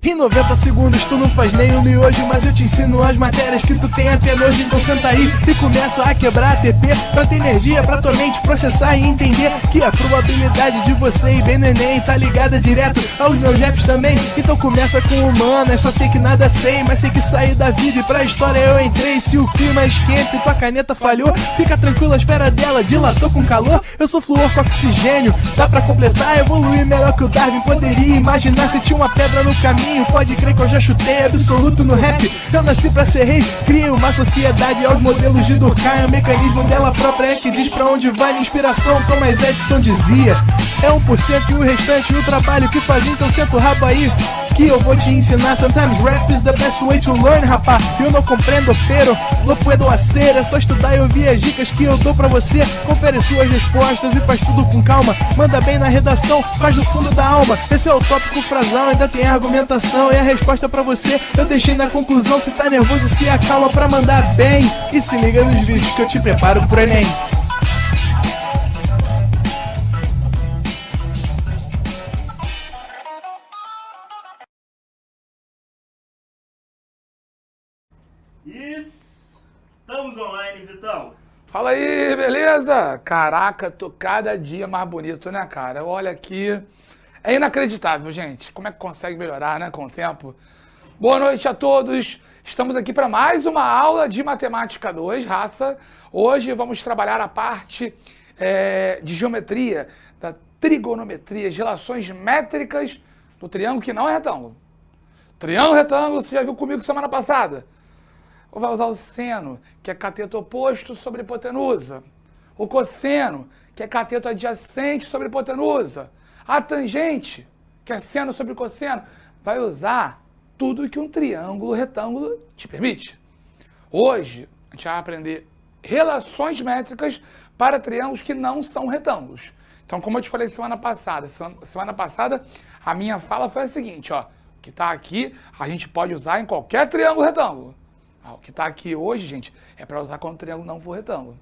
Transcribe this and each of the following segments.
Em 90 segundos tu não faz nem um miojo, mas eu te ensino as matérias que tu tem até nojo. Então senta aí e começa a quebrar ATP pra ter energia pra tua mente processar e entender que a probabilidade de você ir bem no Enem tá ligada direto aos meus raps também. Então começa com humanas, só sei que nada sei, mas sei que saí da vida e pra história eu entrei. Se o clima esquenta e tua caneta falhou, fica tranquilo, a esfera dela dilatou com calor. Eu sou flúor com oxigênio, dá pra completar, evoluir melhor que o Darwin poderia imaginar. Se tinha uma pedra no caminho, pode crer que eu já chutei absoluto no rap. Eu nasci pra ser rei, cria uma sociedade aos modelos de Durkheim. O mecanismo dela própria é que diz pra onde vai minha inspiração. Thomas Edison dizia: é 1% e o restante o trabalho que faz. Então senta o rabo aí que eu vou te ensinar. Sometimes rap is the best way to learn, rapá. Eu não compreendo, pero não puedo hacer. É só estudar e ouvir as dicas que eu dou pra você. Confere suas respostas e faz tudo com calma. Manda bem na redação, faz do fundo da alma. Esse é o tópico frasal, ainda tem argumentação. E a resposta pra você eu deixei na conclusão. Se tá nervoso, se acalma pra mandar bem. E se liga nos vídeos que eu te preparo pro Enem. Estamos online, Vitão. Fala aí, beleza? Caraca, tô cada dia mais bonito, né, cara? Olha aqui. É inacreditável, gente. Como é que consegue melhorar, né, com o tempo? Boa noite a todos. Estamos aqui para mais uma aula de Matemática 2, raça. Hoje vamos trabalhar a parte de geometria, da trigonometria, as relações métricas do triângulo que não é retângulo. Triângulo retângulo, você já viu comigo semana passada? Vai usar o seno, que é cateto oposto sobre hipotenusa. O cosseno, que é cateto adjacente sobre hipotenusa. A tangente, que é seno sobre cosseno, vai usar tudo que um triângulo retângulo te permite. Hoje, a gente vai aprender relações métricas para triângulos que não são retângulos. Então, como eu te falei semana passada, a minha fala foi a seguinte, ó. O que está aqui, a gente pode usar em qualquer triângulo retângulo. O que está aqui hoje, gente, é para usar quando o triângulo não for retângulo.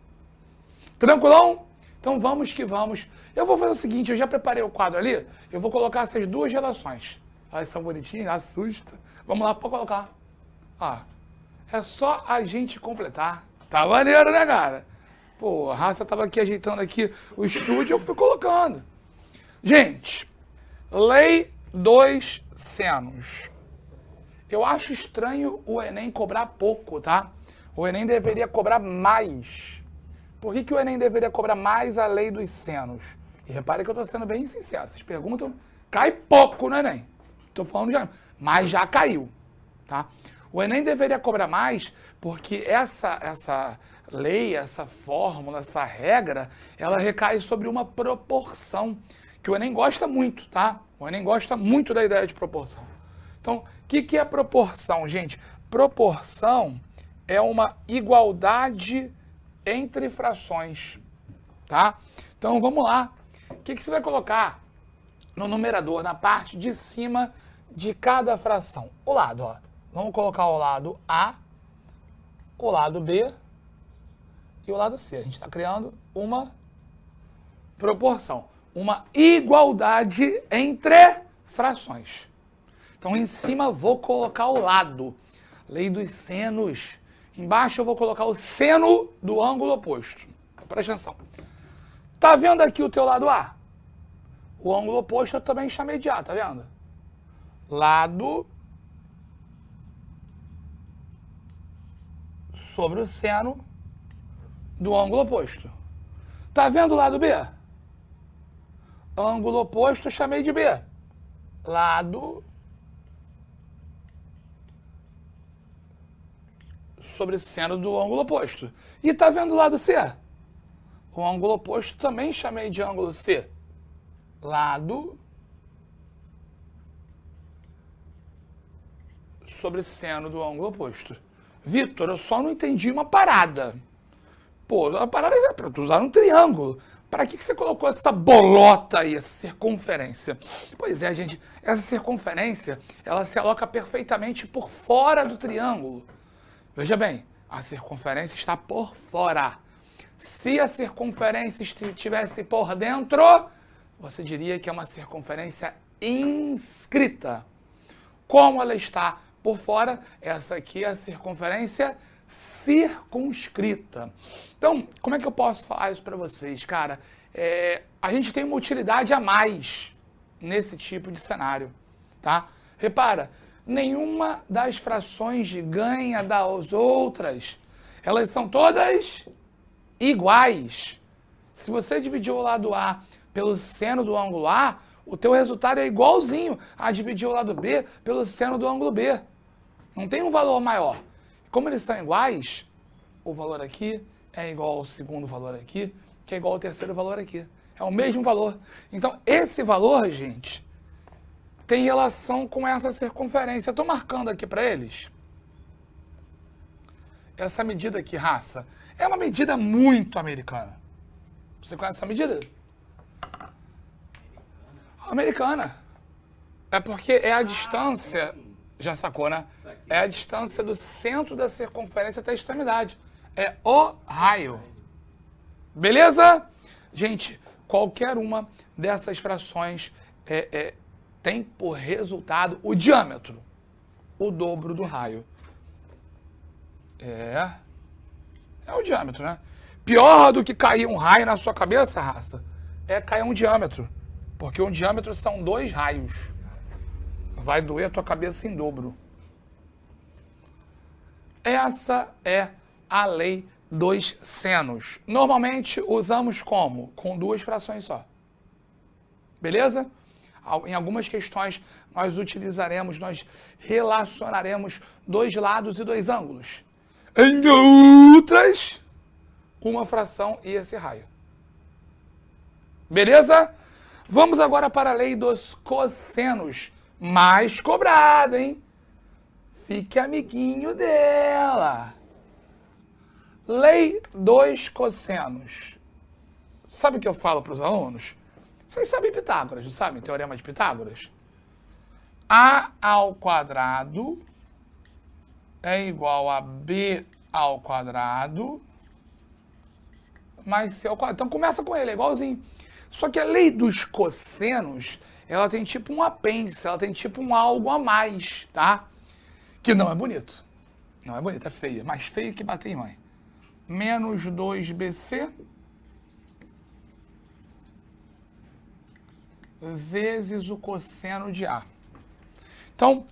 Tranquilão? Então vamos que vamos. Eu vou fazer o seguinte, eu já preparei o quadro ali, eu vou colocar essas duas relações. Elas são bonitinhas, assusta. Vamos lá, pode colocar. Ó, é só a gente completar. Tá maneiro, né, cara? Pô, a raça tava aqui ajeitando aqui o estúdio, eu fui colocando. Gente, lei dos senos. Eu acho estranho o Enem cobrar pouco, tá? O Enem deveria cobrar mais. Por que o Enem deveria cobrar mais a lei dos senos? E repare que eu estou sendo bem sincero. Vocês perguntam, cai pouco no Enem. Estou falando já, mas já caiu, tá? O Enem deveria cobrar mais porque essa lei, essa fórmula, essa regra, ela recai sobre uma proporção, que o Enem gosta muito, tá? O Enem gosta muito da ideia de proporção. Então, o que é proporção, gente? Proporção é uma igualdade entre frações, tá? Então, vamos lá. O que você vai colocar no numerador, na parte de cima de cada fração? O lado, ó. Vamos colocar o lado A, o lado B e o lado C. A gente está criando uma proporção, uma igualdade entre frações. Então, em cima, vou colocar o lado. Lei dos senos. Embaixo, eu vou colocar o seno do ângulo oposto. Presta atenção. Tá vendo aqui o teu lado A? O ângulo oposto eu também chamei de A, tá vendo? Lado sobre o seno do ângulo oposto. Tá vendo o lado B? Ângulo oposto eu chamei de B. Lado sobre o seno do ângulo oposto. E tá vendo o lado C? O ângulo oposto também chamei de ângulo C. Lado sobre o seno do ângulo oposto. Vitor, eu só não entendi uma parada. Pô, a parada é para tu usar um triângulo. Para que você colocou essa bolota aí, essa circunferência? Pois é, gente, essa circunferência, ela se aloca perfeitamente por fora do triângulo. Veja bem, a circunferência está por fora. Se a circunferência estivesse por dentro, você diria que é uma circunferência inscrita. Como ela está por fora, essa aqui é a circunferência circunscrita. Então, como é que eu posso falar isso para vocês? Cara, a gente tem uma utilidade a mais nesse tipo de cenário, tá? Repara, nenhuma das frações ganha das outras. Elas são todas iguais. Se você dividir o lado A pelo seno do ângulo A, o teu resultado é igualzinho a dividir o lado B pelo seno do ângulo B. Não tem um valor maior. Como eles são iguais, o valor aqui é igual ao segundo valor aqui, que é igual ao terceiro valor aqui. É o mesmo valor. Então, esse valor, gente, tem relação com essa circunferência. Eu estou marcando aqui para eles. Essa medida aqui, raça, é uma medida muito americana. Você conhece essa medida? Americana. É porque é a distância... Já sacou, né? É a distância do centro da circunferência até a extremidade. É o raio. Beleza? Gente, qualquer uma dessas frações tem por resultado o diâmetro, o dobro do raio. É o diâmetro, né? Pior do que cair um raio na sua cabeça, raça, é cair um diâmetro. Porque um diâmetro são 2 raios. Vai doer a tua cabeça em dobro. Essa é a lei dos senos. Normalmente usamos como? Com 2 frações só. Beleza? Em algumas questões nós relacionaremos 2 lados e 2 ângulos. Em outras, uma fração e esse raio. Beleza? Vamos agora para a lei dos cossenos. Mais cobrada, hein? Fique amiguinho dela. Lei dos cossenos. Sabe o que eu falo para os alunos? Vocês sabem Pitágoras, não sabem? Teorema de Pitágoras. A ao quadrado é igual a B ao quadrado mais C ao quadrado. Então começa com ele, é igualzinho. Só que a lei dos cossenos, ela tem tipo um apêndice, ela tem tipo um algo a mais, tá? Que não é bonito. Não é bonito, é feio. É mais feio que bater em mãe. Menos 2BC vezes o cosseno de A. Então,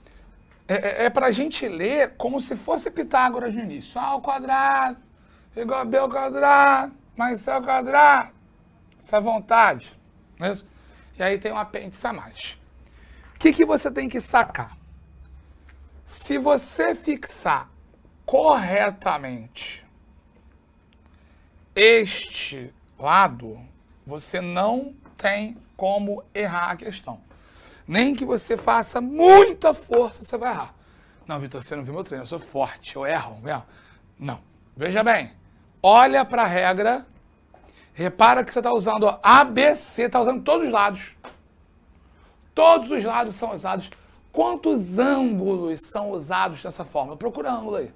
É para a gente ler como se fosse Pitágoras no início. A ao quadrado igual a B ao quadrado, mais C ao quadrado. Essa é a vontade. Não é isso? E aí tem um apêndice a mais. O que você tem que sacar? Se você fixar corretamente este lado, você não tem como errar a questão. Nem que você faça muita força, você vai errar. Não, Vitor, você não viu meu treino, eu sou forte, eu erro. Não. Veja bem, olha para a regra, repara que você está usando ABC, está usando todos os lados. Todos os lados são usados. Quantos ângulos são usados dessa forma? Procura ângulo aí.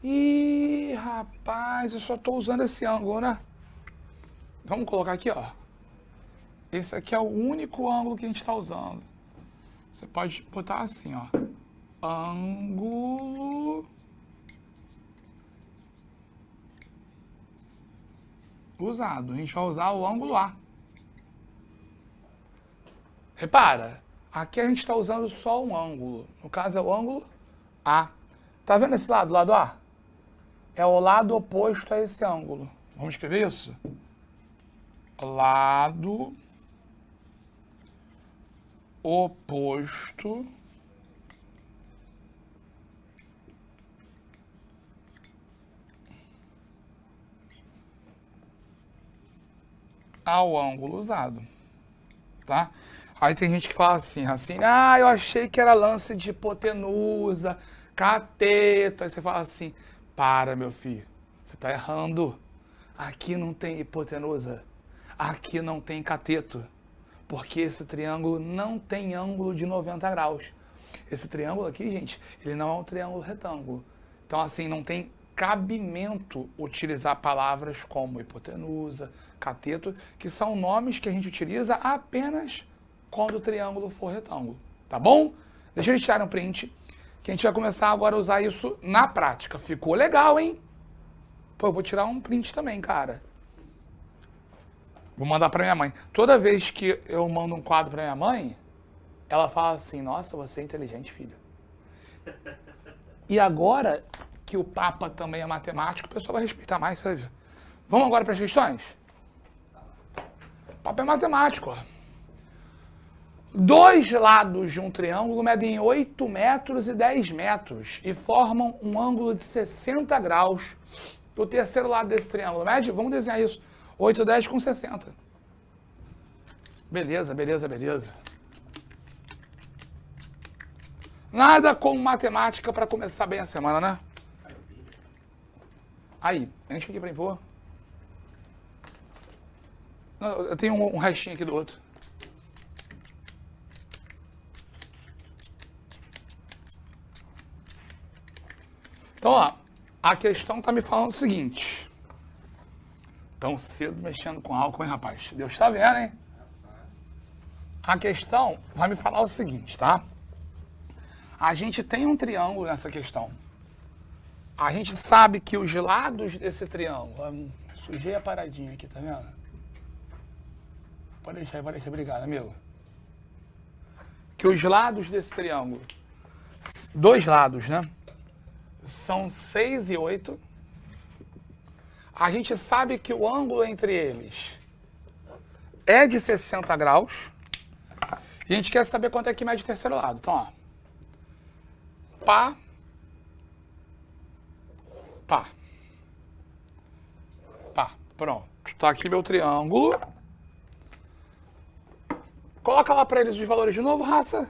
Ih, rapaz, eu só estou usando esse ângulo, né? Vamos colocar aqui, ó. Esse aqui é o único ângulo que a gente está usando. Você pode botar assim, ó. Ângulo usado. A gente vai usar o ângulo A. Repara, aqui a gente está usando só um ângulo. No caso é o ângulo A. Tá vendo esse lado, lado A? É o lado oposto a esse ângulo. Vamos escrever isso? Lado oposto ao ângulo usado, tá? Aí tem gente que fala assim, eu achei que era lance de hipotenusa, cateto. Aí você fala assim, para, meu filho, você tá errando. Aqui não tem hipotenusa, aqui não tem cateto. Porque esse triângulo não tem ângulo de 90 graus. Esse triângulo aqui, gente, ele não é um triângulo retângulo. Então, assim, não tem cabimento utilizar palavras como hipotenusa, cateto, que são nomes que a gente utiliza apenas quando o triângulo for retângulo. Tá bom? Deixa eu tirar um print, que a gente vai começar agora a usar isso na prática. Ficou legal, hein? Pô, eu vou tirar um print também, cara. Vou mandar pra minha mãe. Toda vez que eu mando um quadro pra minha mãe, ela fala assim, nossa, você é inteligente, filho. E agora que o Papa também é matemático, o pessoal vai respeitar mais, sabe? Vamos agora para as questões? O Papa é matemático, ó. Dois lados de um triângulo medem 8 metros e 10 metros e formam um ângulo de 60 graus. O terceiro lado desse triângulo mede, vamos desenhar isso, 8, 10 com 60. Beleza, beleza, beleza. Nada como matemática para começar bem a semana, né? Aí, enche aqui para impor. Eu tenho um restinho aqui do outro. Então, ó, a questão tá me falando o seguinte. Tão cedo mexendo com álcool, hein, rapaz? Deus tá vendo, hein? A questão vai me falar o seguinte, tá? A gente tem um triângulo nessa questão. A gente sabe que os lados desse triângulo... Sujei a paradinha aqui, tá vendo? Pode deixar, obrigado, amigo. Que os lados desse triângulo, dois lados, né? São 6 e 8. A gente sabe que o ângulo entre eles é de 60 graus. E a gente quer saber quanto é que mede o terceiro lado. Então, ó. Pá. Pá. Pá. Pronto. Tá aqui meu triângulo. Coloca lá para eles os valores de novo, raça.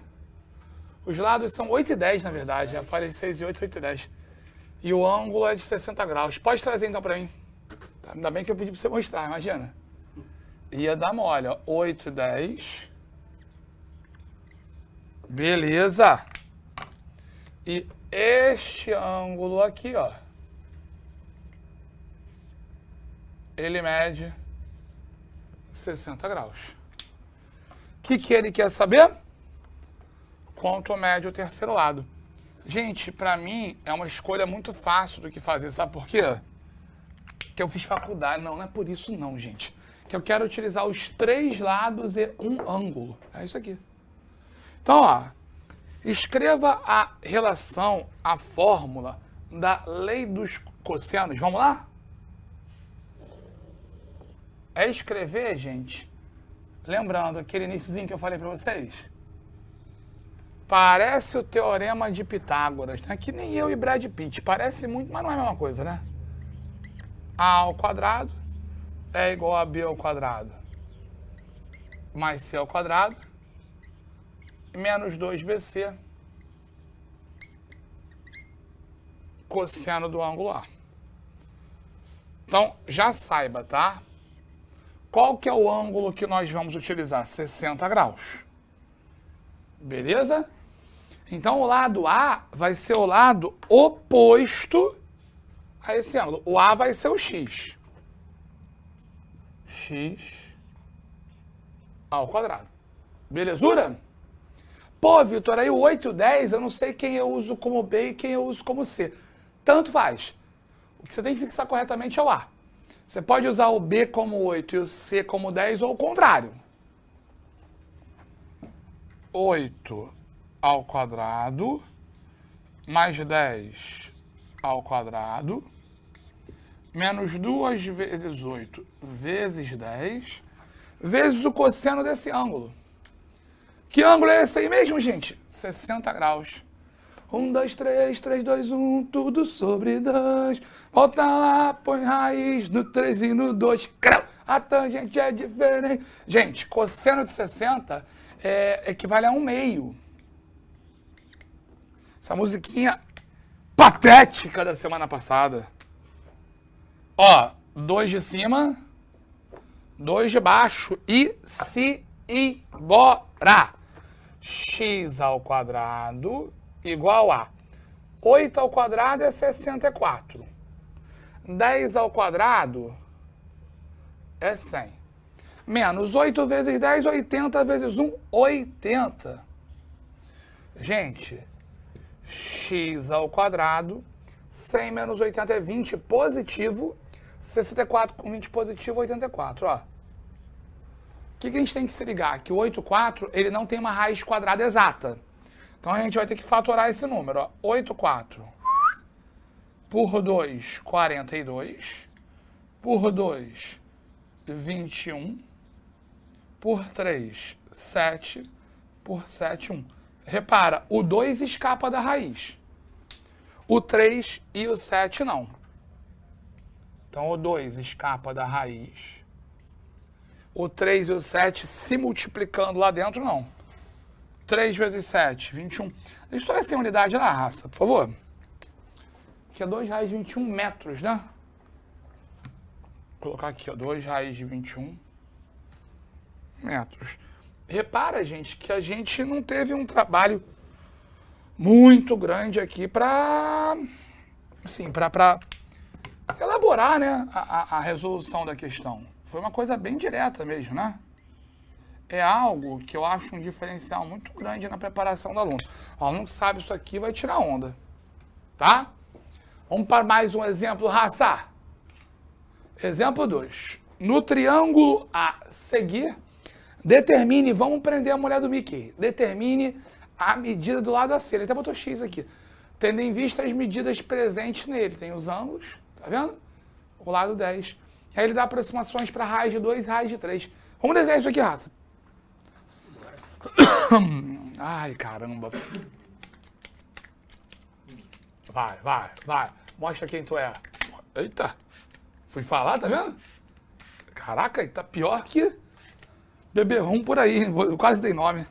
Os lados são 8 e 10, na verdade. Eu falei 6 e 8, 8 e 10. E o ângulo é de 60 graus. Pode trazer então para mim. Ainda bem que eu pedi para você mostrar, imagina. Ia dar mole, ó. 8 e 10. Beleza. E este ângulo aqui, ó. Ele mede 60 graus. O que ele quer saber? Quanto mede o terceiro lado. Gente, pra mim é uma escolha muito fácil do que fazer. Sabe por quê? Que eu fiz faculdade. Não é por isso não, gente. Que eu quero utilizar os 3 lados e um ângulo. É isso aqui. Então, ó. Escreva a relação, a fórmula da lei dos cossenos. Vamos lá? É escrever, gente, lembrando aquele iniciozinho que eu falei para vocês. Parece o teorema de Pitágoras, né? Que nem eu e Brad Pitt. Parece muito, mas não é a mesma coisa, né? A ao quadrado é igual a B ao quadrado mais C ao quadrado menos 2BC cosseno do ângulo A. Então, já saiba, tá? Qual que é o ângulo que nós vamos utilizar? 60 graus. Beleza? Então, o lado A vai ser o lado oposto a esse ângulo. O A vai ser o X. X ao quadrado. Belezura? Pô, Vitor, aí o 8, 10, eu não sei quem eu uso como B e quem eu uso como C. Tanto faz. O que você tem que fixar corretamente é o A. Você pode usar o B como 8 e o C como 10 ou o contrário. 8 ao quadrado mais 10 ao quadrado menos 2 vezes 8 vezes 10 vezes o cosseno desse ângulo. Que ângulo é esse aí mesmo, gente? 60 graus. 1, 2, 3, 3, 2, 1, tudo sobre 2. Volta lá, põe raiz no 3 e no 2. A tangente é diferente. Gente, cosseno de 60 equivale a 1/2. Essa musiquinha patética da semana passada. Ó, 2 de cima, 2 de baixo e se embora. X ao quadrado igual a 8 ao quadrado é 64. 10 ao quadrado é 100. Menos 8 vezes 10, 80 vezes 1, 80. Gente, x ao quadrado, 100 menos 80 é 20 positivo, 64 com 20 positivo, 84, ó. O que a gente tem que se ligar? Que o 84, ele não tem uma raiz quadrada exata. Então a gente vai ter que fatorar esse número, ó. 84 por 2, 42. Por 2, 21. Por 3, 7. Por 7, 1. Repara, o 2 escapa da raiz. O 3 e o 7 não. Então o 2 escapa da raiz. O 3 e o 7 se multiplicando lá dentro, não. 3 vezes 7, 21. Deixa eu só ver se tem unidade na raça, por favor. Aqui é 2 raiz de 21 metros, né? Vou colocar aqui, ó, 2 raiz de 21 metros. Repara, gente, que a gente não teve um trabalho muito grande aqui para, assim, para elaborar, né, a resolução da questão. Foi uma coisa bem direta mesmo, né? É algo que eu acho um diferencial muito grande na preparação do aluno. O aluno que sabe isso aqui vai tirar onda, tá? Vamos para mais um exemplo, raça. Exemplo 2. No triângulo a seguir, determine, vamos prender a mulher do Mickey, determine a medida do lado AC. Ele até botou X aqui. Tendo em vista as medidas presentes nele. Tem os ângulos, tá vendo? O lado 10. Aí ele dá aproximações para raiz de 2 e raiz de 3. Vamos desenhar isso aqui, raça. Ai, caramba. Vai. Mostra quem tu é. Eita. Fui falar, tá vendo? Caraca, tá pior que bebê rum por aí. Eu quase dei nome.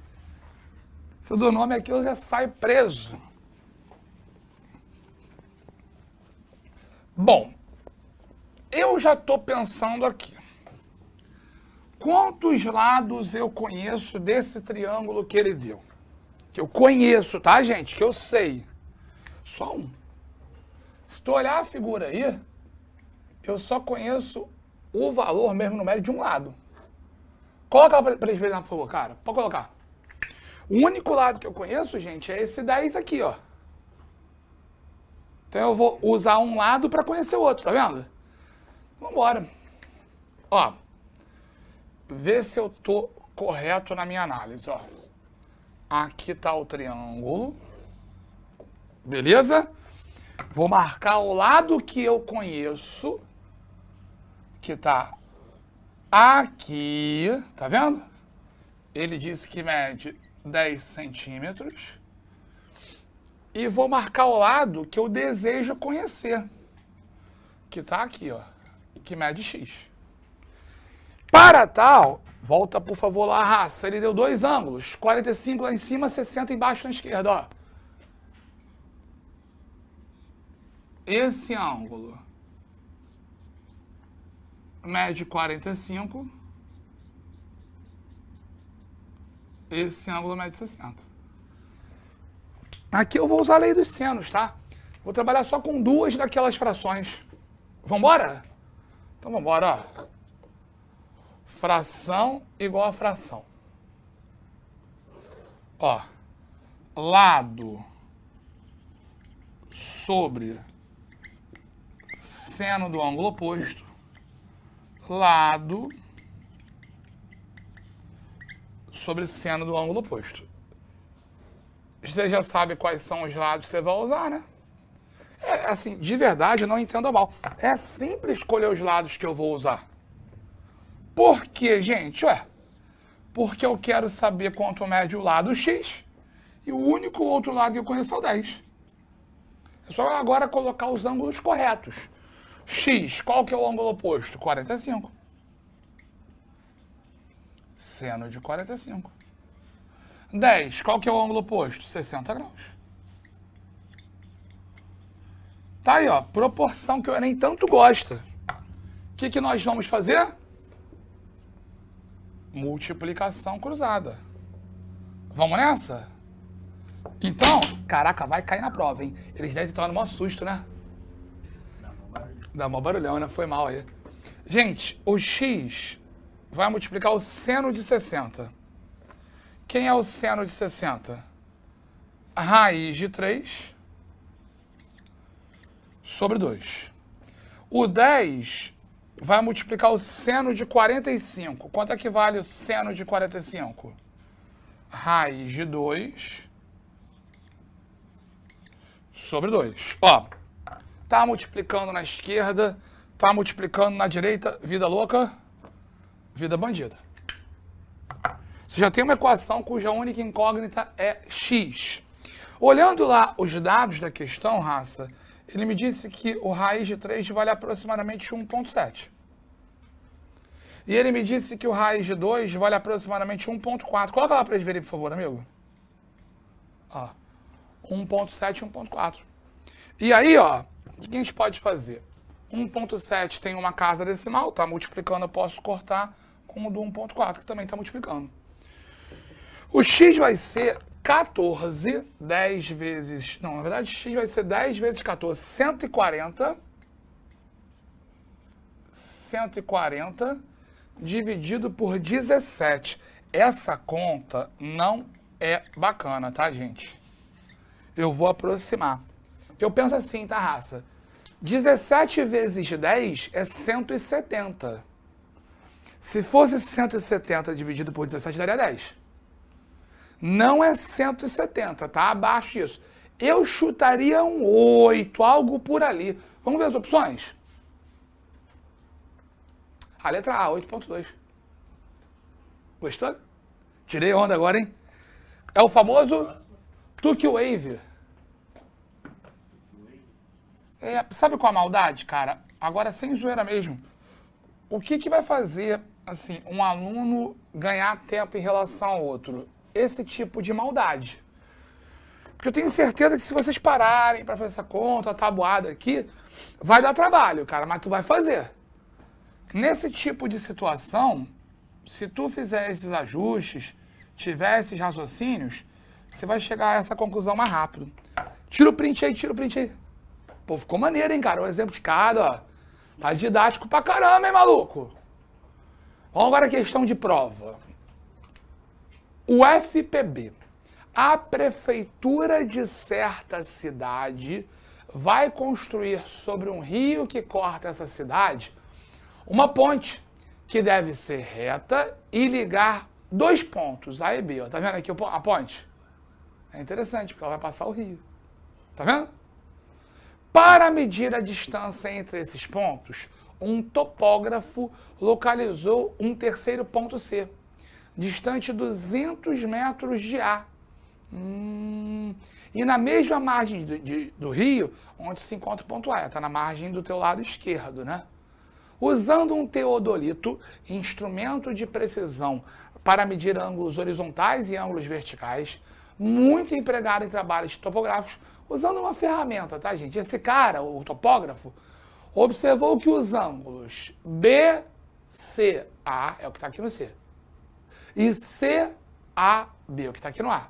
Se eu dou nome aqui, eu já saio preso. Bom, eu já tô pensando aqui. Quantos lados eu conheço desse triângulo que ele deu? Que eu conheço, tá, gente? Que eu sei. Só um. Se tu olhar a figura aí, eu só conheço o valor mesmo numérico de um lado. Coloca lá pra eles verem, por favor, cara. Pode colocar. O único lado que eu conheço, gente, é esse 10 aqui, ó. Então eu vou usar um lado para conhecer o outro, tá vendo? Vambora. Ó. Vê se eu tô correto na minha análise, ó. Aqui tá o triângulo. Beleza? Vou marcar o lado que eu conheço, que tá aqui, tá vendo? Ele disse que mede 10 centímetros. E vou marcar o lado que eu desejo conhecer, que tá aqui, ó, que mede X. Para tal, volta por favor lá, raça, ele deu dois ângulos, 45 lá em cima, 60 embaixo na esquerda, ó. Esse ângulo mede 45, esse ângulo mede 60. Aqui eu vou usar a lei dos senos, tá? Vou trabalhar só com duas daquelas frações. Vambora? Então vambora, ó. Fração igual a fração. Ó. Lado sobre seno do ângulo oposto. Lado sobre seno do ângulo oposto. Você já sabe quais são os lados que você vai usar, né? É assim, de verdade, não entendo mal. É simples escolher os lados que eu vou usar. Por quê, gente? Porque eu quero saber quanto mede o lado X e o único outro lado que eu conheço é o 10. É só agora colocar os ângulos corretos. X, qual que é o ângulo oposto? 45. Seno de 45. 10, qual que é o ângulo oposto? 60 graus. Tá aí, ó, proporção que eu nem tanto gosto. O que nós vamos fazer? Multiplicação cruzada. Vamos nessa? Então, caraca, vai cair na prova, hein? Eles devem estar no maior susto, né? Dá mó barulhão, né? Foi mal aí. Gente, o X vai multiplicar o seno de 60. Quem é o seno de 60? A raiz de 3 sobre 2. O 10 vai multiplicar o seno de 45. Quanto é que vale o seno de 45? Raiz de 2 sobre 2. Ó, tá multiplicando na esquerda, tá multiplicando na direita, vida louca, vida bandida. Você já tem uma equação cuja única incógnita é x. Olhando lá os dados da questão, raça, ele me disse que o raiz de 3 vale aproximadamente 1,7. E ele me disse que o raiz de 2 vale aproximadamente 1,4. Coloca lá para ele ver, por favor, amigo. Ó, 1,7 e 1,4. E aí, ó, o que a gente pode fazer? 1,7 tem uma casa decimal, tá multiplicando, eu posso cortar com o do 1,4, que também está multiplicando. O x vai ser 14, 10 vezes... Não, na verdade, x vai ser 10 vezes 14, 140. 140 dividido por 17. Essa conta não é bacana, tá, gente? Eu vou aproximar. Eu penso assim, tá, raça? 17 vezes 10 é 170. Se fosse 170 dividido por 17, daria 10. Não é 170, tá abaixo disso. Eu chutaria um 8, algo por ali. Vamos ver as opções? A letra A, 8.2. Gostou? Tirei onda agora, hein? É o famoso Tuque Wave. Sabe qual a maldade, cara? Agora, sem zoeira mesmo. O que vai fazer, assim, um aluno ganhar tempo em relação ao outro? Esse tipo de maldade. Porque eu tenho certeza que se vocês pararem para fazer essa conta, a tabuada aqui, vai dar trabalho, cara, mas tu vai fazer. Nesse tipo de situação, se tu fizer esses ajustes, tiver esses raciocínios, você vai chegar a essa conclusão mais rápido. Tira o print aí, tira o print aí. Pô, ficou maneiro, hein, cara? O exemplo de cada, ó. Tá didático pra caramba, hein, maluco? Vamos agora a questão de prova. O FPB. A prefeitura de certa cidade vai construir sobre um rio que corta essa cidade uma ponte que deve ser reta e ligar dois pontos, A e B. Ó. Tá vendo aqui a ponte? É interessante, porque ela vai passar o rio. Tá vendo? Para medir a distância entre esses pontos, um topógrafo localizou um terceiro ponto C, distante 200 metros de A. E na mesma margem do rio, onde se encontra o ponto A, está na margem do teu lado esquerdo, né? Usando um teodolito, instrumento de precisão para medir ângulos horizontais e ângulos verticais, muito empregado em trabalhos topográficos, usando uma ferramenta, tá, gente? Esse cara, o topógrafo, observou que os ângulos BCA, é o que está aqui no C, e CAB, o que está aqui no A,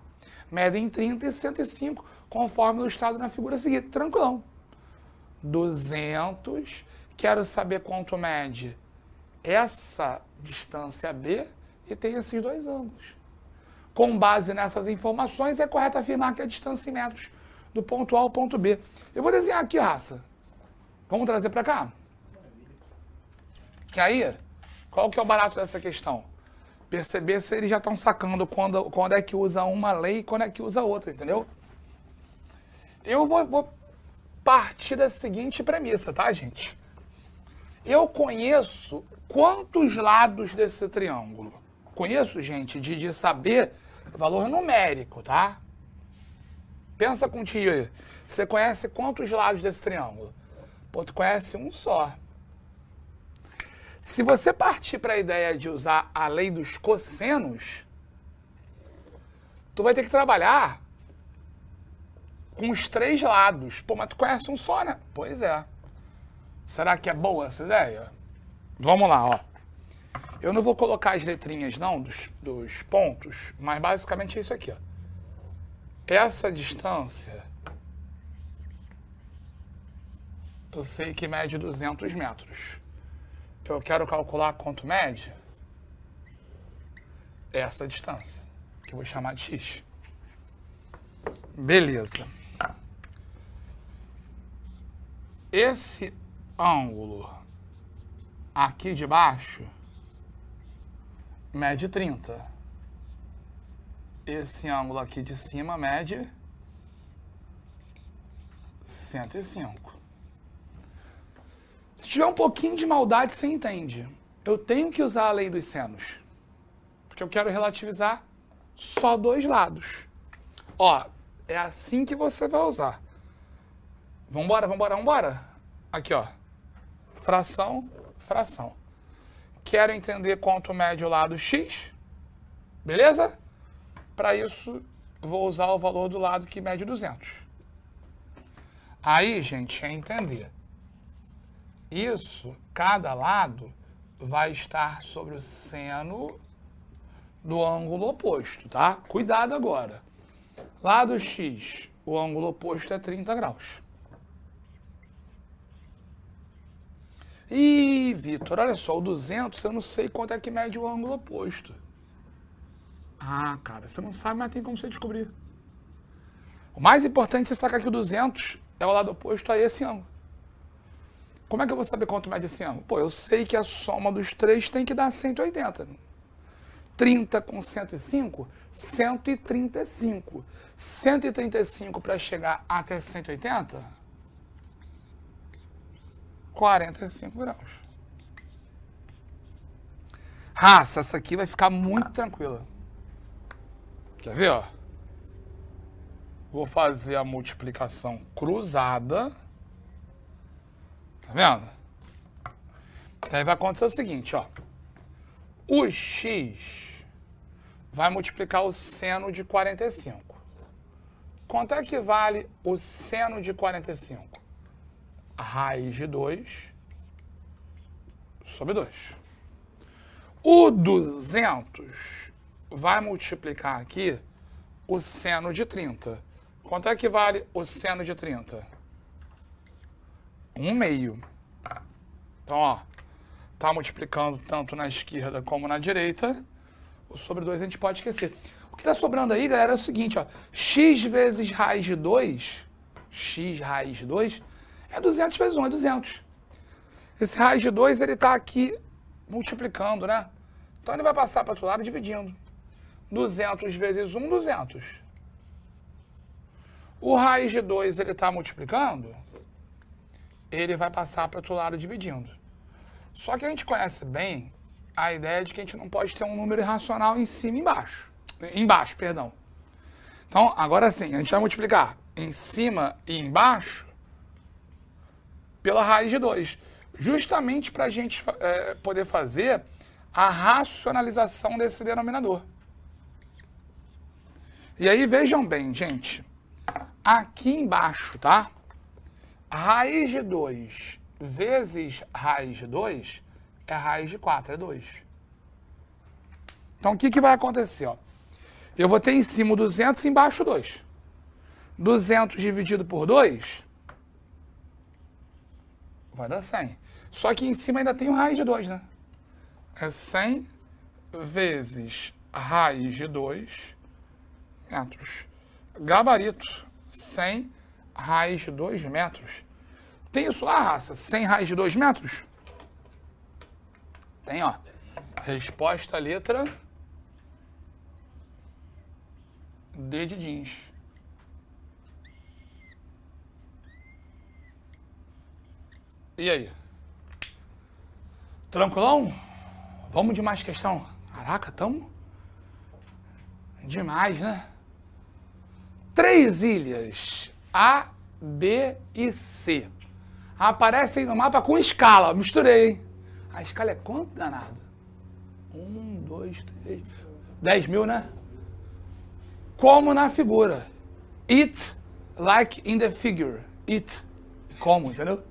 medem 30 e 105, conforme ilustrado na figura seguinte. Tranquilão. 200, quero saber quanto mede essa distância B e tem esses dois ângulos. Com base nessas informações, é correto afirmar que a distância em metros do ponto A ao ponto B. Eu vou desenhar aqui, raça. Vamos trazer para cá? Que aí, qual que é o barato dessa questão? Perceber se eles já estão sacando quando é que usa uma lei e quando é que usa outra, entendeu? Eu vou partir da seguinte premissa, tá, gente? Eu conheço quantos lados desse triângulo. Conheço, gente, de saber valor numérico, tá? Pensa contigo aí. Você conhece quantos lados desse triângulo? Pô, tu conhece um só. Se você partir para a ideia de usar a lei dos cossenos, tu vai ter que trabalhar com os 3 lados. Pô, mas tu conhece um só, né? Pois é. Será que é boa essa ideia? Vamos lá, ó. Eu não vou colocar as letrinhas, não, dos pontos, mas basicamente é isso aqui, ó. Essa distância, eu sei que mede 200 metros. Eu quero calcular quanto mede essa distância, que eu vou chamar de x. Beleza. Esse ângulo aqui de baixo mede 30. Esse ângulo aqui de cima mede 105. Se tiver um pouquinho de maldade, você entende. Eu tenho que usar a lei dos senos, porque eu quero relativizar só 2 lados. Ó, é assim que você vai usar. Vambora, vambora, vambora. Aqui, ó. Fração, fração. Quero entender quanto mede o lado x. Beleza? Para isso, vou usar o valor do lado que mede 200. Aí, gente, é entender. Isso, cada lado vai estar sobre o seno do ângulo oposto, tá? Cuidado agora. Lado x, o ângulo oposto é 30 graus. Ih, Vitor, olha só, o 200, eu não sei quanto é que mede o ângulo oposto. Ah, cara, você não sabe, mas tem como você descobrir. O mais importante é você sacar que o 200 é o lado oposto a esse ângulo. Como é que eu vou saber quanto mede esse ângulo? Pô, eu sei que a soma dos 3 tem que dar 180. 30 com 105, 135. 135 para chegar até 180, 45 graus. Raça, essa aqui vai ficar muito tranquila. Quer ver, ó? Vou fazer a multiplicação cruzada. Tá vendo? Então aí vai acontecer o seguinte, ó. O x vai multiplicar o seno de 45. Quanto é que vale o seno de 45? A raiz de 2 sobre 2. O 200 vai multiplicar aqui o seno de 30. Quanto é que vale o seno de 30? 1/2. Então, ó, tá multiplicando tanto na esquerda como na direita. O sobre 2 a gente pode esquecer. O que tá sobrando aí, galera, é o seguinte, ó. X vezes raiz de 2, x raiz de 2, é 200 vezes 1, é 200. Esse raiz de 2, ele tá aqui multiplicando, né? Então, ele vai passar para o outro lado dividindo. 200 vezes 1, 200. O raiz de 2, ele está multiplicando, ele vai passar para o outro lado dividindo. Só que a gente conhece bem a ideia de que a gente não pode ter um número irracional em cima e embaixo. Embaixo, perdão. Então, agora sim, a gente vai multiplicar em cima e embaixo pela raiz de 2. Justamente para a gente poder fazer a racionalização desse denominador. E aí, vejam bem, gente. Aqui embaixo, tá? Raiz de 2 vezes raiz de 2 é raiz de 4, é 2. Então, o que vai acontecer? Ó? Eu vou ter em cima 200 e embaixo 2. 200 dividido por 2 vai dar 100. Só que em cima ainda tem o raiz de 2, né? É 100 vezes raiz de 2 metros. Gabarito, 100 raiz de 2 metros. Tem isso lá, raça? 100 raiz de 2 metros? Tem, ó. Resposta letra D de jeans. E aí? Tranquilão? Vamos de mais questão. Caraca, tamo demais, né? 3 ilhas, A, B e C, aparecem no mapa com escala. Misturei, hein? A escala é quanto, danado? 1, 2, 3... 10 mil, né? Como na figura. It like in the figure. It. Como, entendeu?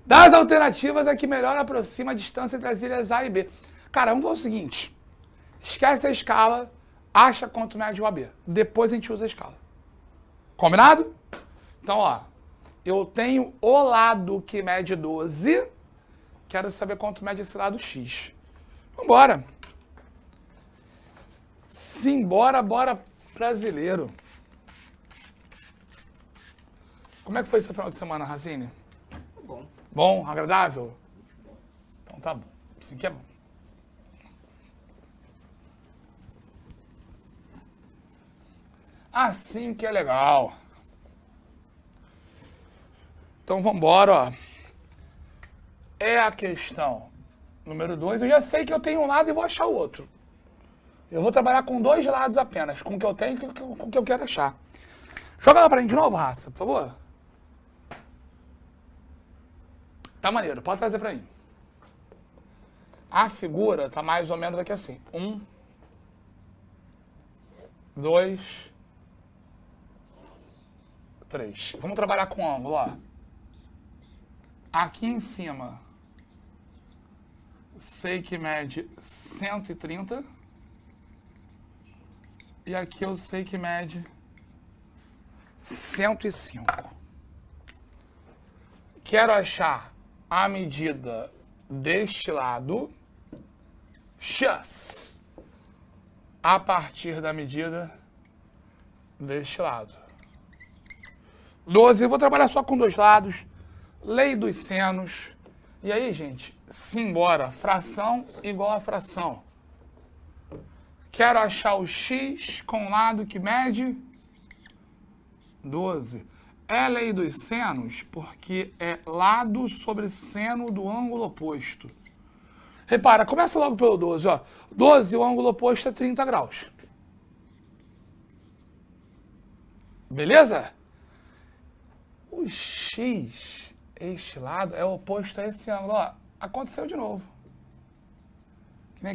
Das alternativas, a que melhor aproxima a distância entre as ilhas A e B. Cara, vamos fazer o seguinte. Esquece a escala, acha quanto mede o AB. Depois a gente usa a escala. Combinado? Então, ó. Eu tenho o lado que mede 12. Quero saber quanto mede esse lado X. Vambora. Simbora, bora, brasileiro. Como é que foi esse final de semana, Racine? Bom. Bom? Agradável? Então tá bom. Assim que é bom. Assim que é legal. Então vambora, ó. É a questão número 2. Eu já sei que eu tenho um lado e vou achar o outro. Eu vou trabalhar com 2 lados apenas. Com o que eu tenho e com o que eu quero achar. Joga lá pra mim de novo, raça, por favor. Tá maneiro, pode trazer pra mim. A figura tá mais ou menos aqui assim. 1, 2, 3. Vamos trabalhar com ângulo, ó. Aqui em cima, sei que mede 130. E aqui eu sei que mede 105. Quero achar a medida deste lado, X, a partir da medida deste lado. 12, eu vou trabalhar só com 2 lados, lei dos senos. E aí, gente, simbora, fração igual a fração. Quero achar o X com o lado que mede 12. É lei dos senos porque é lado sobre seno do ângulo oposto. Repara, começa logo pelo 12, ó. 12, o ângulo oposto é 30 graus. Beleza? O X, este lado, é oposto a esse ângulo, ó. Aconteceu de novo.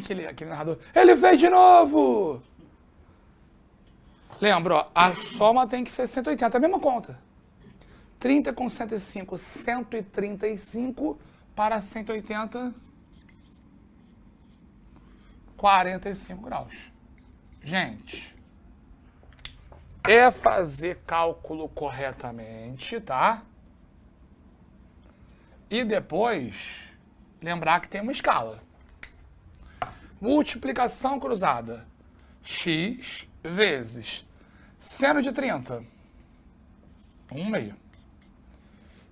Que nem aquele narrador. Ele fez de novo! Lembra, ó, a soma tem que ser 180, é a mesma conta. 30 com 105, 135 para 180, 45 graus. Gente, é fazer cálculo corretamente, tá? E depois, lembrar que tem uma escala. Multiplicação cruzada. X vezes seno de 30. 1/2.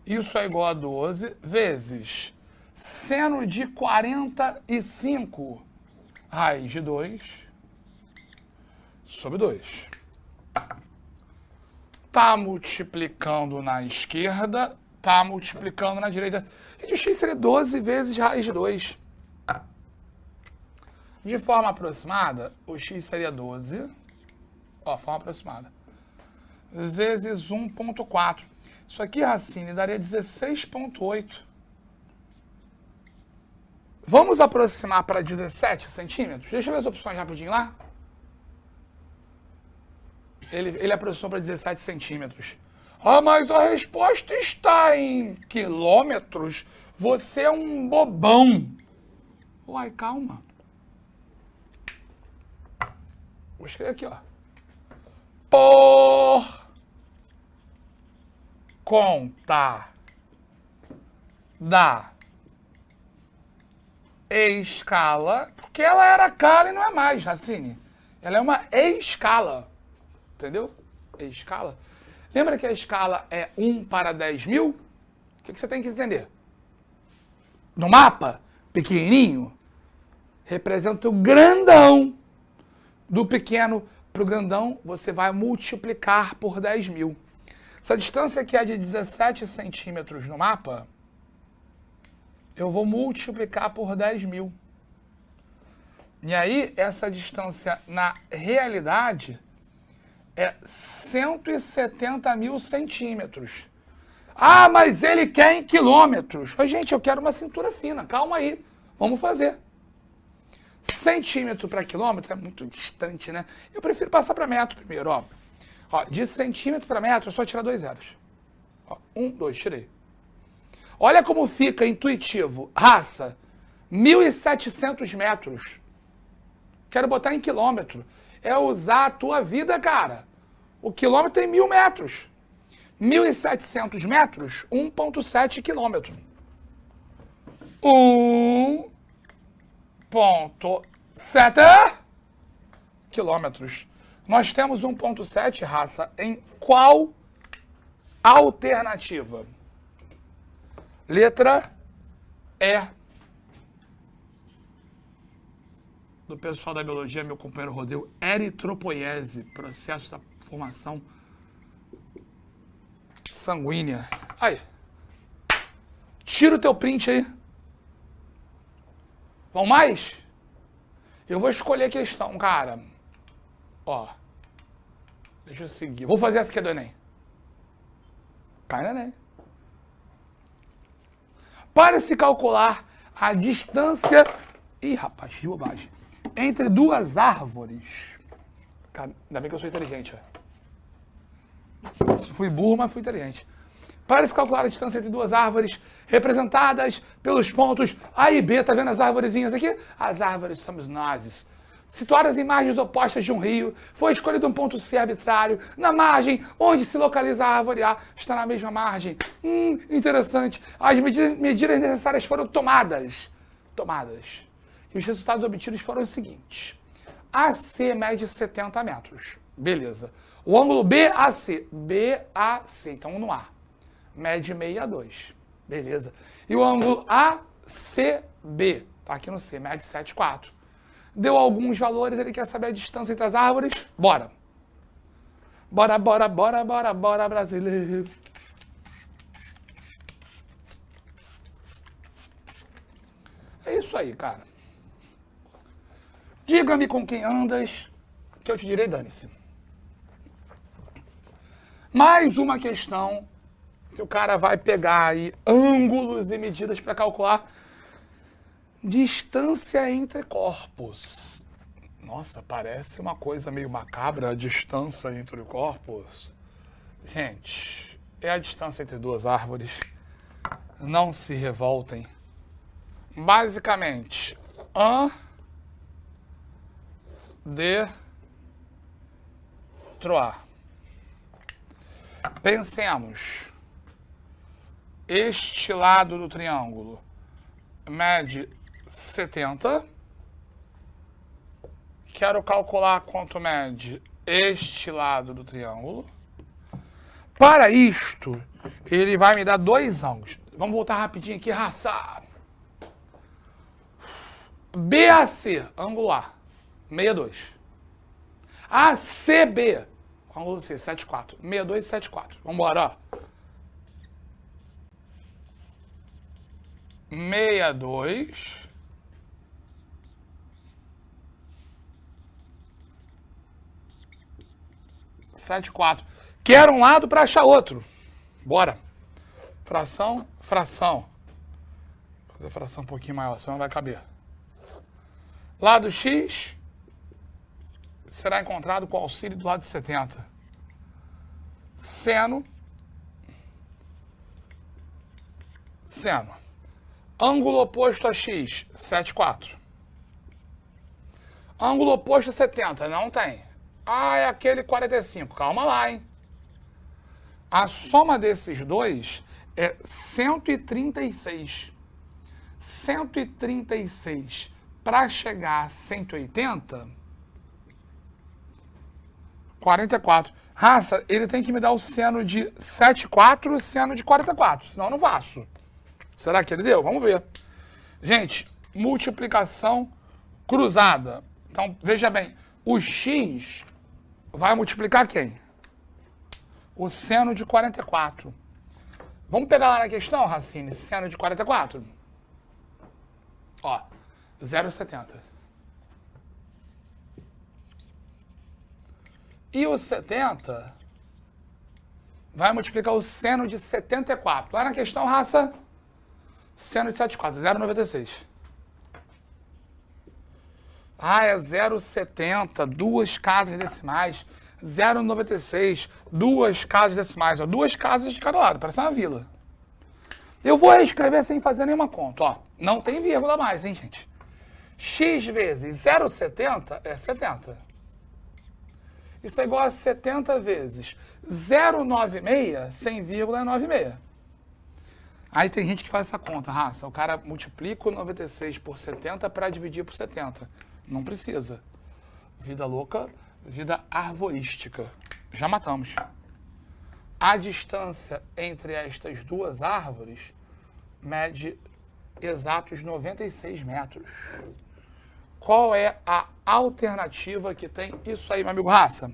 Isso é igual a 12 vezes seno de 45 raiz de 2 sobre 2. tá multiplicando na esquerda, tá multiplicando na direita. E o x seria 12 vezes raiz de 2. De forma aproximada, o x seria 12, ó, forma aproximada, vezes 1,4. Isso aqui, Racine, daria 16,8. Vamos aproximar para 17 centímetros? Deixa eu ver as opções rapidinho lá. Ele aproximou para 17 centímetros. Ah, mas a resposta está em quilômetros. Você é um bobão. Uai, calma. Vou escrever aqui, ó. Por conta da escala, porque ela era cala e não é mais, Racine. Ela é uma escala, entendeu? Escala. Lembra que a escala é 1 para 10.000? O que você tem que entender? No mapa, pequenininho, representa o grandão. Do pequeno para o grandão, você vai multiplicar por 10.000. Se a distância aqui é de 17 centímetros no mapa, eu vou multiplicar por 10.000. E aí, essa distância, na realidade, é 170.000 centímetros. Ah, mas ele quer em quilômetros. Oh, gente, eu quero uma cintura fina. Calma aí. Vamos fazer. Centímetro para quilômetro é muito distante, né? Eu prefiro passar para metro primeiro, ó. Ó, de centímetro para metro, é só tirar 2 zeros. Ó, 1, 2, tirei. Olha como fica intuitivo. Raça, 1.700 metros. Quero botar em quilômetro. É usar a tua vida, cara. O quilômetro tem 1.000 metros. 1.700 metros, 1,7 quilômetro. 1,7 quilômetros. Nós temos 1,7, raça, em qual alternativa? Letra E. Do pessoal da biologia, meu companheiro Rodrigo, eritropoiese, processo da formação sanguínea. Aí. Tira o teu print aí. Vamos mais? Eu vou escolher a questão, cara. Ó. Deixa eu seguir. Vou fazer essa aqui do Enem. Cai no Enem. Para se calcular a distância... Ih, rapaz, que bobagem. Entre duas árvores. Cara, ainda bem que eu sou inteligente, ó. Fui burro, mas fui inteligente. Para se calcular a distância entre duas árvores, representadas pelos pontos A e B, tá vendo as arvorezinhas aqui? As árvores somos nós. Situadas em margens opostas de um rio, foi escolhido um ponto C arbitrário. Na margem onde se localiza a árvore A, está na mesma margem. Interessante. As medidas necessárias foram tomadas. E os resultados obtidos foram os seguintes. AC mede 70 metros. Beleza. O ângulo BAC. BAC, então no A. Mede 62. Beleza. E o ângulo ACB, tá aqui no C, mede 7,4. Deu alguns valores, ele quer saber a distância entre as árvores. Bora. Bora, brasileiro. É isso aí, cara. Diga-me com quem andas, que eu te direi dane-se. Mais uma questão que o cara vai pegar aí ângulos e medidas para calcular distância entre corpos. Nossa, parece uma coisa meio macabra, a distância entre corpos. Gente, é a distância entre duas árvores. Não se revoltem. Basicamente, troar. Pensemos. Este lado do triângulo mede 70. Quero calcular quanto mede este lado do triângulo. Para isto, ele vai me dar dois ângulos. Vamos voltar rapidinho aqui, raça. BAC, ângulo A, 62. ACB, Ângulo C, 7,4. 62 e 7,4. Vambora, ó. 62. 7,4. Quero um lado para achar outro. Bora. Fração, fração. Vou fazer fração um pouquinho maior, senão não vai caber. Lado X será encontrado com o auxílio do lado de 70. Seno. Seno. Ângulo oposto a X, 7,4. Ângulo oposto a 70, não tem. Ah, é aquele 45. Calma lá, hein? A soma desses dois é 136. 136 para chegar a 180, 44. Raça, ele tem que me dar o seno de 7,4 e o seno de 44, senão eu não faço. Será que ele deu? Vamos ver. Gente, multiplicação cruzada. Então, veja bem, o x vai multiplicar quem? O seno de 44. Vamos pegar lá na questão, Racine, seno de 44? Ó, 0,70. E o 70 vai multiplicar o seno de 74. Lá na questão, raça, seno de 7,4, 0,96. Ah, é 0,70, duas casas decimais. 0,96, duas casas decimais. Ó, duas casas de cada lado, parece uma vila. Eu vou escrever sem fazer nenhuma conta. Ó, não tem vírgula mais, hein, gente? X vezes 0,70 é 70. Isso é igual a 70 vezes 0,96, sem vírgula é 9,6. Aí tem gente que faz essa conta, raça. O cara multiplica o 96 por 70 para dividir por 70. Não precisa. Vida louca, vida arvorística. Já matamos. A distância entre estas duas árvores mede exatos 96 metros. Qual é a alternativa que tem isso aí, meu amigo raça?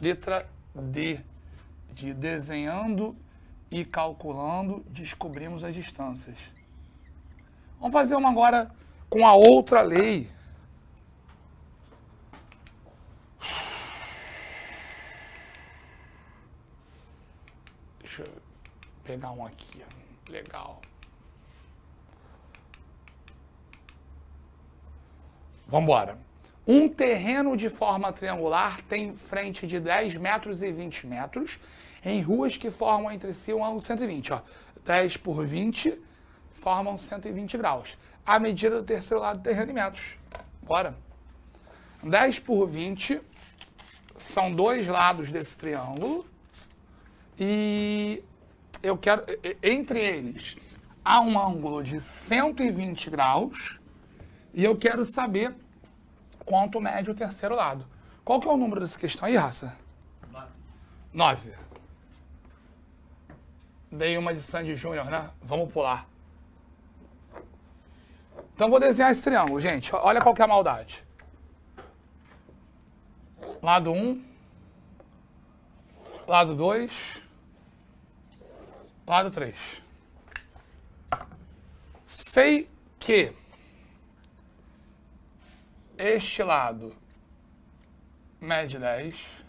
Letra D. De desenhando e calculando, descobrimos as distâncias. Vamos fazer uma agora com a outra lei. Deixa eu pegar um aqui. Legal. Vamos embora. Um terreno de forma triangular tem frente de 10 metros e 20 metros em ruas que formam entre si um ângulo de 120. Ó. 10 por 20 formam 120 graus. A medida do terceiro lado do terreno em metros. Bora. 10 por 20 são dois lados desse triângulo. E eu quero, entre eles, há um ângulo de 120 graus. E eu quero saber quanto mede o terceiro lado. Qual que é o número dessa questão aí, raça? 9. Dei uma de Sandy Júnior, né? Vamos pular. Então vou desenhar esse triângulo, gente. Olha qual que é a maldade. Lado 1. Lado 2. Lado 3. Sei que este lado mede 10.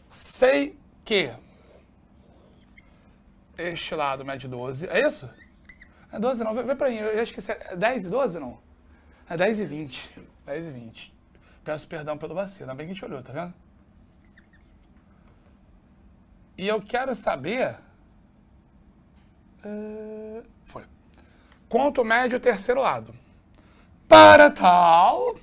Sei que este lado mede 12. É isso? É 12 não, vê pra mim, eu já esqueci. É 10 e 12 não? É 10 e 20. 10 e 20. Peço perdão pelo vacilo, ainda bem que a gente olhou, tá vendo? E eu quero saber... Foi. Quanto mede o terceiro lado? Para tal,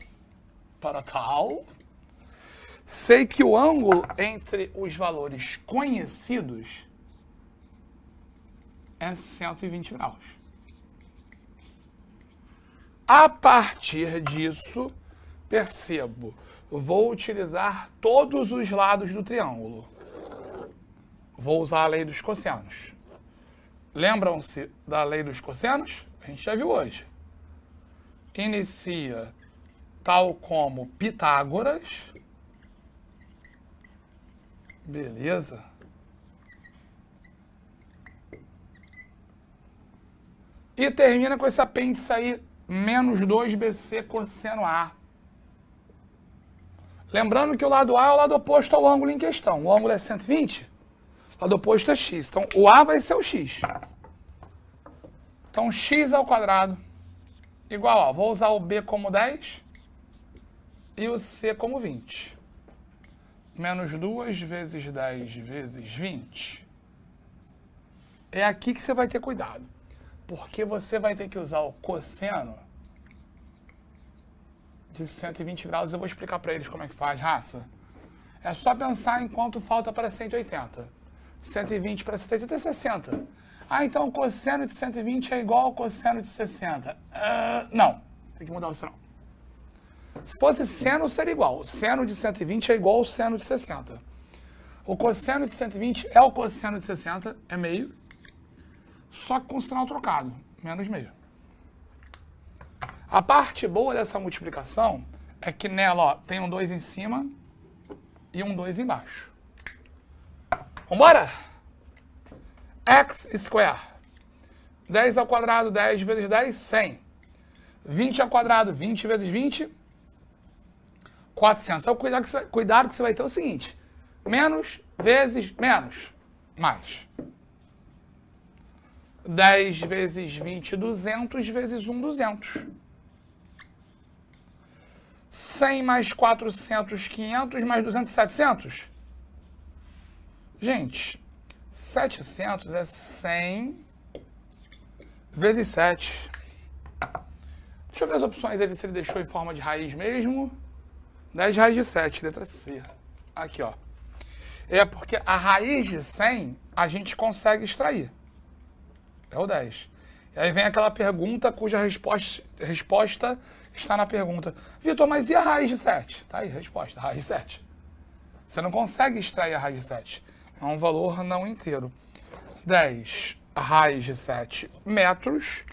sei que o ângulo entre os valores conhecidos é 120 graus. A partir disso, percebo, vou utilizar todos os lados do triângulo. Vou usar a lei dos cossenos. Lembram-se da lei dos cossenos? A gente já viu hoje. Inicia tal como Pitágoras Beleza. E termina com esse apêndice aí, menos 2BC cosseno A. Lembrando que o lado A é o lado oposto ao ângulo em questão. O ângulo é 120, o lado oposto é x. Então, o A vai ser o x. Então, x ao quadrado igual a, vou usar o B como 10 e o C como 20. Menos 2 vezes 10 vezes 20. É aqui que você vai ter cuidado. Porque você vai ter que usar o cosseno de 120 graus. Eu vou explicar para eles como é que faz, raça. É só pensar em quanto falta para 180. 120 para 180 é 60. Ah, então o cosseno de 120 é igual ao cosseno de 60. Não, tem que mudar o sinal. Se fosse seno, seria igual. O seno de 120 é igual ao seno de 60. O cosseno de 120 é o cosseno de 60, é meio. Só que com o sinal trocado, menos meio. A parte boa dessa multiplicação é que nela ó, tem um 2 em cima e um 2 embaixo. Vambora? X square. 10 ao quadrado, 10 vezes 10, 100. 20 ao quadrado, 20 vezes 20, 400. Então, cuidado que você vai ter o seguinte. Menos vezes menos, mais. 10 vezes 20, 200 vezes 1, 200. 100 mais 400, 500 mais 200, 700. Gente, 700 é 100 vezes 7. Deixa eu ver as opções aí, ver se ele deixou em forma de raiz mesmo. 10 raiz de 7, letra C. Aqui, ó. É porque a raiz de 100 a gente consegue extrair. É o 10. E aí vem aquela pergunta cuja resposta está na pergunta. Vitor, mas e a raiz de 7? Tá aí, resposta, raiz de 7. Você não consegue extrair a raiz de 7. É um valor não inteiro. 10 raiz de 7 metros.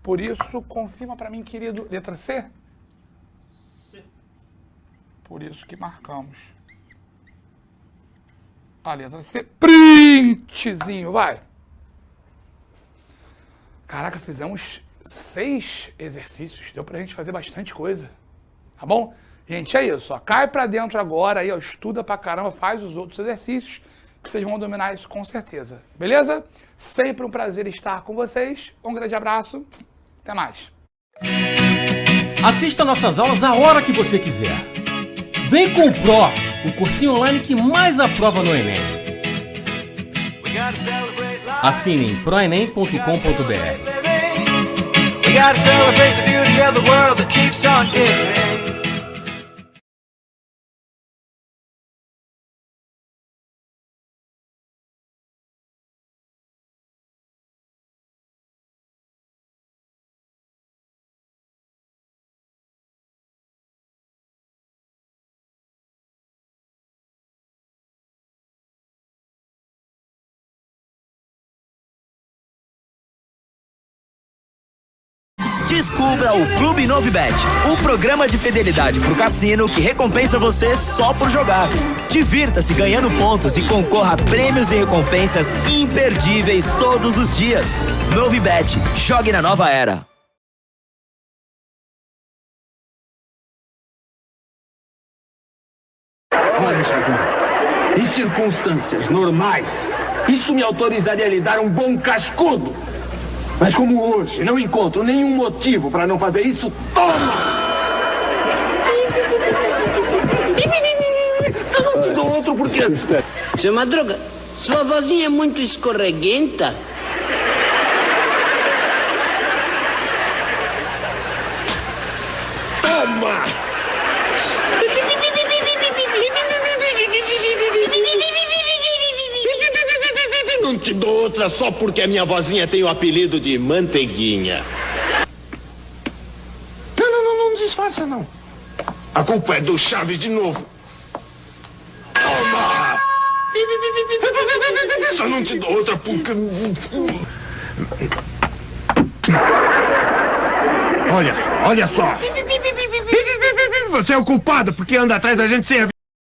Por isso, confirma para mim, querido, letra C? C. Por isso que marcamos. A letra C. Printzinho, vai. Caraca, fizemos 6 exercícios. Deu pra gente fazer bastante coisa. Tá bom? Gente, é isso. Ó. Cai pra dentro agora, aí, ó, estuda pra caramba, faz os outros exercícios, que vocês vão dominar isso com certeza. Beleza? Sempre um prazer estar com vocês. Um grande abraço. Até mais. Assista nossas aulas a hora que você quiser. Vem com o Pro, o cursinho online que mais aprova no Enem. Assine em proenem.com.br. We gotta celebrate the beauty of the world that keeps on giving. Descubra o Clube Novibet, o programa de fidelidade pro cassino que recompensa você só por jogar. Divirta-se ganhando pontos e concorra a prêmios e recompensas imperdíveis todos os dias. Novibet, jogue na nova era. Olha, Chavão, em circunstâncias normais, isso me autorizaria a lhe dar um bom cascudo. Mas como hoje não encontro nenhum motivo para não fazer isso, toma! Eu não te dou outro porque... Seu Madruga, sua vozinha é muito escorreguenta. Toma! Não te dou outra só porque a minha vozinha tem o apelido de Manteiguinha. Não disfarça, não. A culpa é do Chaves de novo. Toma! Só não te dou outra porque... Olha só. Você é o culpado porque anda atrás da gente sem avisar.